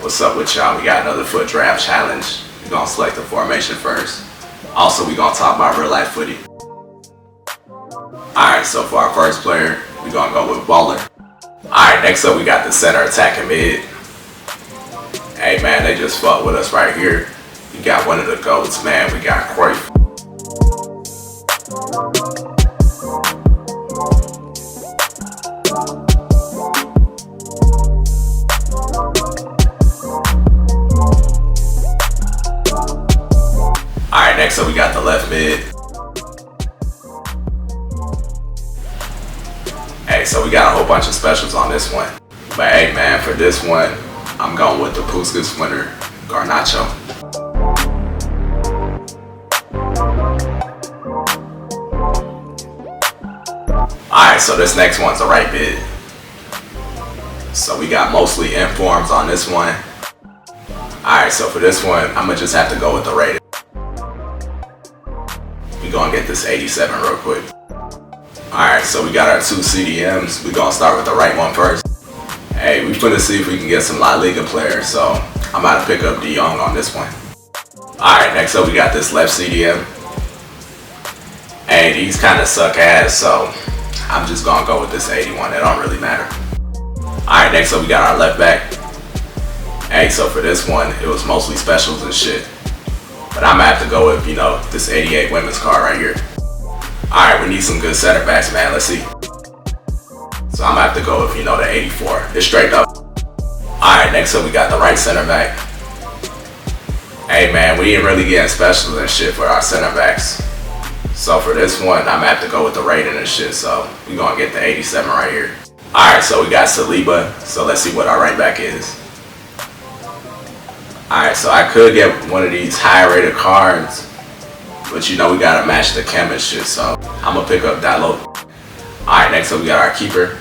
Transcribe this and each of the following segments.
What's up with y'all? We got another foot draft challenge. We're gonna select the formation first. Also, we're gonna talk about real life footy. Alright, so for our first player, we're gonna go with bowler. Alright, next up we got the center attacking mid. Hey man, they just fucked with us right here. We got one of the GOATs, man. We got Cruyff. Alright, next up we got the left mid. Hey, so we got a whole bunch of specials on this one. But hey man, for this one, I'm going with the Puskas winner, Garnacho. Alright, so this next one's a right mid. So we got mostly informs on this one. Alright, so for this one, I'm gonna just have to go with the rated. We gonna get this 87 real quick. Alright, so we got our two CDMs. We gonna start with the right one first. Hey, we finna see if we can get some La Liga players, so I'm about to pick up De Jong on this one. Alright, next up we got this left CDM. Hey, these kinda suck ass, so I'm just gonna go with this 81. It don't really matter. Alright, next up we got our left back. Hey, so for this one, it was mostly specials and shit. But I'm gonna have to go with, this 88 women's card right here. Alright, we need some good center backs, man. Let's see. So I'm gonna have to go with, the 84. It's straight up. Alright, next up we got the right center back. Hey man, we ain't really getting specials and shit for our center backs. So for this one, I'm gonna have to go with the rating and shit. So we gonna get the 87 right here. Alright, so we got Saliba. So let's see what our right back is. Alright, so I could get one of these high rated cards. But we gotta match the chem and shit, so I'm gonna pick up Dalot. Alright, next up we got our keeper.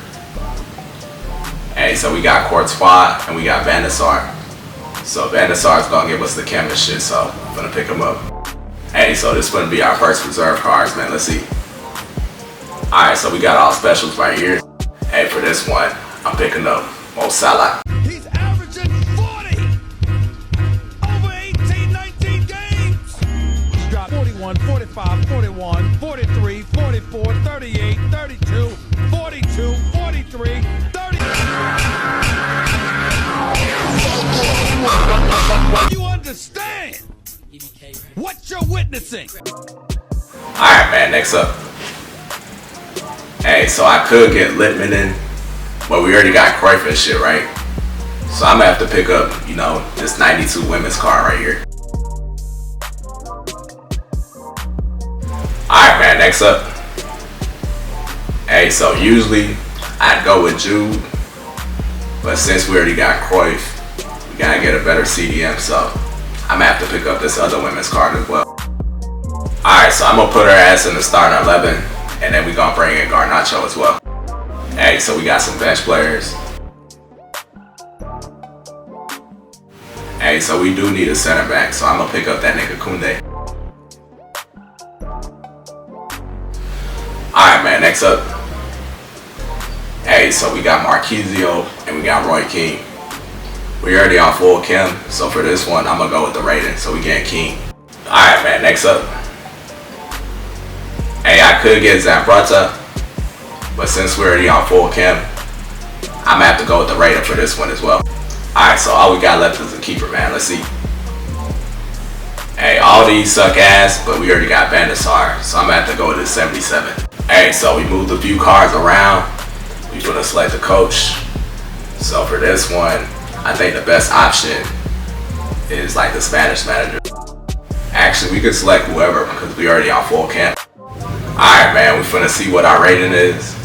Hey, so we got Courtois and we got Van der Sar. So Van der Sar's gonna give us the chem and shit, so I'm gonna pick him up. Hey, so this gonna be our first reserve cards, man. Let's see. Alright, so we got all specials right here. Hey, for this one, I'm picking up Mo Salah. 45, 41, 43, 44, 38, 32, 42, 43, 30. You understand what you're witnessing? Alright man, next up. Hey, so I could get Littman in, but we already got Cruyff and shit, right? So I'm gonna have to pick up, this 92 women's card right here. Alright man, next up. Hey, so usually I'd go with Jude, but since we already got Cruyff, we gotta get a better CDM, so I'm gonna have to pick up this other women's card as well. Alright, so I'm gonna put her ass in the starting 11, and then we gonna bring in Garnacho as well. Hey, so we got some bench players. Hey, so we do need a center back, so I'm gonna pick up that nigga Kunde. Alright man, next up. Hey, so we got Marquisio and we got Roy Keane. We already on full chem, so for this one, I'm gonna go with the rating, so we get Keane. Alright man, next up. Hey, I could get Zambrata, but since we're already on full chem, I'm gonna have to go with the rating for this one as well. Alright, so all we got left is a keeper, man. Let's see. Hey, all these suck ass, but we already got Van der Sar, so I'm gonna have to go with the 77. Hey, so we moved a few cards around. We gonna select the coach. So for this one, I think the best option is like the Spanish manager. Actually, we could select whoever because we already on full camp. Alright man, we finna see what our rating is.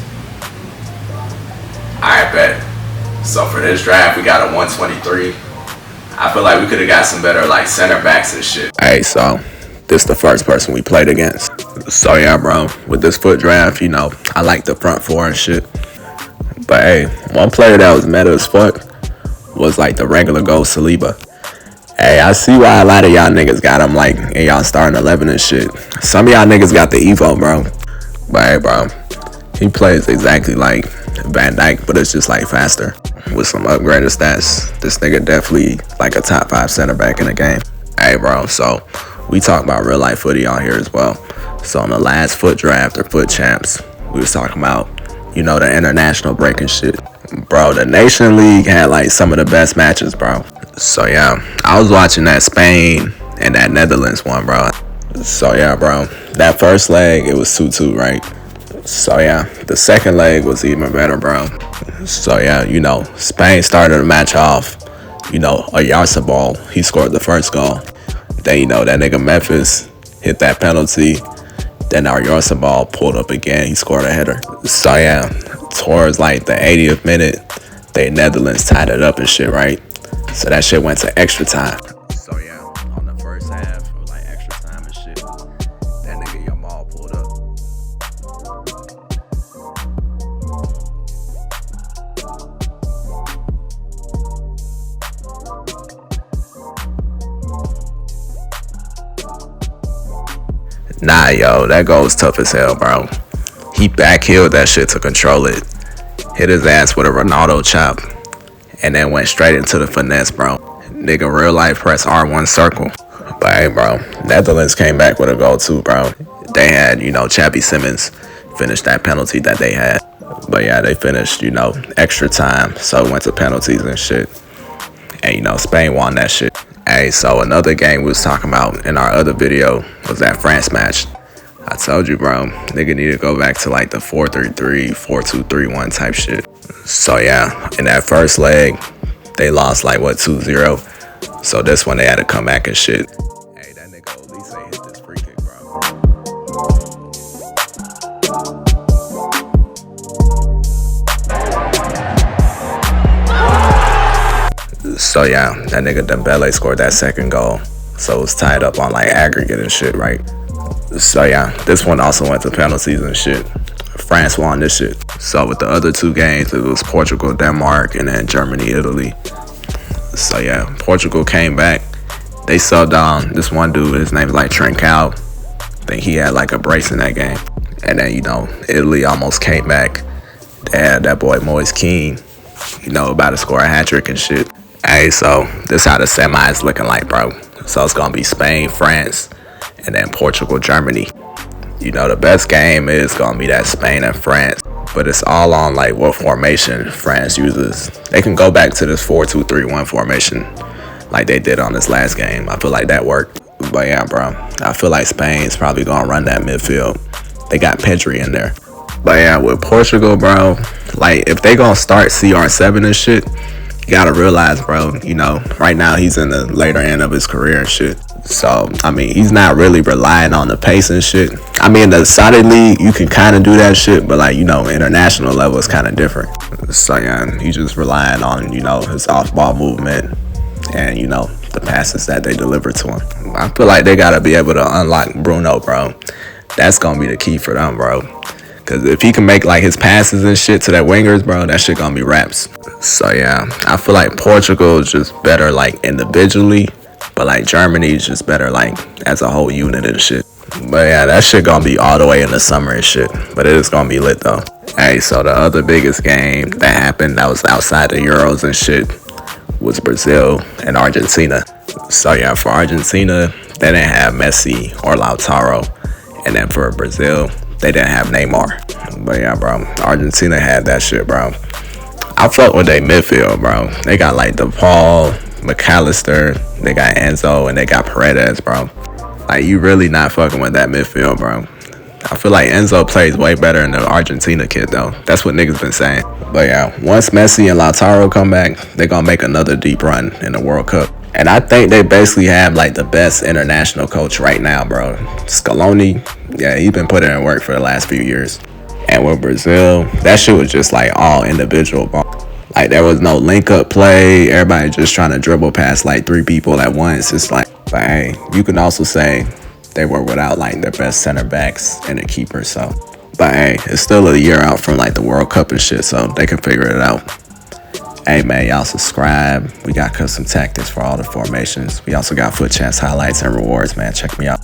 Alright, bet. So for this draft, we got a 123. I feel like we could have got some better like center backs and shit. Hey, so this the first person we played against. So yeah, bro, with this foot draft, I like the front four and shit. But hey, one player that was meta as fuck was like the regular gold Saliba. Hey, I see why a lot of y'all niggas got him like in y'all starting 11 and shit. Some of y'all niggas got the Evo, bro. But hey, bro, he plays exactly like Van Dijk, but it's just like faster. with some upgraded stats. This nigga definitely like a top 5 center back in the game. Hey bro, so we talk about real life footy on here as well. So on the last Fut draft or Fut Champs, we was talking about, you know, the international break and shit. Bro, the Nation League had like some of the best matches, bro. So yeah, I was watching that Spain and that Netherlands one, bro. So yeah, bro, that first leg, it was 2-2, right? So yeah, the second leg was even better, bro. So yeah, you know, Spain started the match off, you know, Oyarzabal, he scored the first goal. Then, you know, that nigga Memphis hit that penalty. Then Oyarzabal pulled up again, he scored a header. So yeah, towards like the 80th minute, the Netherlands tied it up and shit, right? So that shit went to extra time. So yeah, on the first half, it was like extra time and shit. That nigga Yamal pulled up. Nah, yo, that goal was tough as hell, bro. He backheeled that shit to control it. Hit his ass with a Ronaldo chop. And then went straight into the finesse, bro. Nigga real life press R1 circle. But hey, bro, Netherlands came back with a goal too, bro. They had, you know, Chappie Simmons finish that penalty that they had. But yeah, they finished, you know, extra time. So it went to penalties and shit. And, you know, Spain won that shit. Hey, so another game we was talking about in our other video was that France match. I told you, bro, nigga need to go back to like the 4-3-3, 4-2-3-1 type shit. So yeah, in that first leg, they lost like, what, 2-0. So this one, they had to come back and shit. Hey, that nigga Olise hit this free kick, bro. So yeah, that nigga Dembele scored that second goal. So it was tied up on like aggregate and shit, right? So yeah, this one also went to penalties and shit. France won this shit. So with the other two games, it was Portugal, Denmark, and then Germany, Italy. So yeah, Portugal came back. They subbed on this one dude, his name is like Trincao. I think he had like a brace in that game. And then, you know, Italy almost came back. They had that boy Moise Keane, you know, about to score a hat trick and shit. Hey, so this how the semis looking like, bro. So it's gonna be Spain, France, and then Portugal, Germany. You know, the best game is gonna be that Spain and France, but it's all on like what formation France uses. They can go back to this 4-2-3-1 formation like they did on this last game. I feel like that worked. But yeah, bro, I feel like Spain's probably gonna run that midfield. They got Pedri in there. But yeah, with Portugal, bro, like if they gonna start CR7 and shit, you gotta realize, bro, you know, right now he's in the later end of his career and shit. So, I mean, he's not really relying on the pace and shit. I mean, the Saudi League, you can kind of do that shit, but like, you know, international level is kind of different. So, yeah, he's just relying on, you know, his off-ball movement and, you know, the passes that they deliver to him. I feel like they gotta be able to unlock Bruno, bro. That's gonna be the key for them, bro. Because if he can make like his passes and shit to that wingers, bro, that shit gonna be raps. So, yeah, I feel like Portugal is just better like individually. But like Germany is just better like as a whole unit and shit. But yeah, that shit gonna be all the way in the summer and shit. But it is gonna be lit though. Hey, so the other biggest game that happened that was outside the Euros and shit was Brazil and Argentina. So yeah, for Argentina, they didn't have Messi or Lautaro. And then for Brazil, they didn't have Neymar. But yeah, bro, Argentina had that shit, bro. I fuck with their midfield, bro. They got like DePaul, McAllister, they got Enzo, and they got Paredes, bro. Like, you really not fucking with that midfield, bro. I feel like Enzo plays way better in the Argentina kid, though. That's what niggas been saying. But yeah, once Messi and Lautaro come back, they're gonna make another deep run in the World Cup. And I think they basically have like the best international coach right now, bro. Scaloni, yeah, he's been putting in work for the last few years. And with Brazil, that shit was just like all individual ball. Like, there was no link-up play. Everybody just trying to dribble past, like, 3 people at once. It's like, but hey, you can also say they were without, like, their best center backs and a keeper, so. But hey, it's still a year out from, like, the World Cup and shit, so they can figure it out. Hey, man, y'all subscribe. We got custom tactics for all the formations. We also got Fut Champs highlights and rewards, man. Check me out.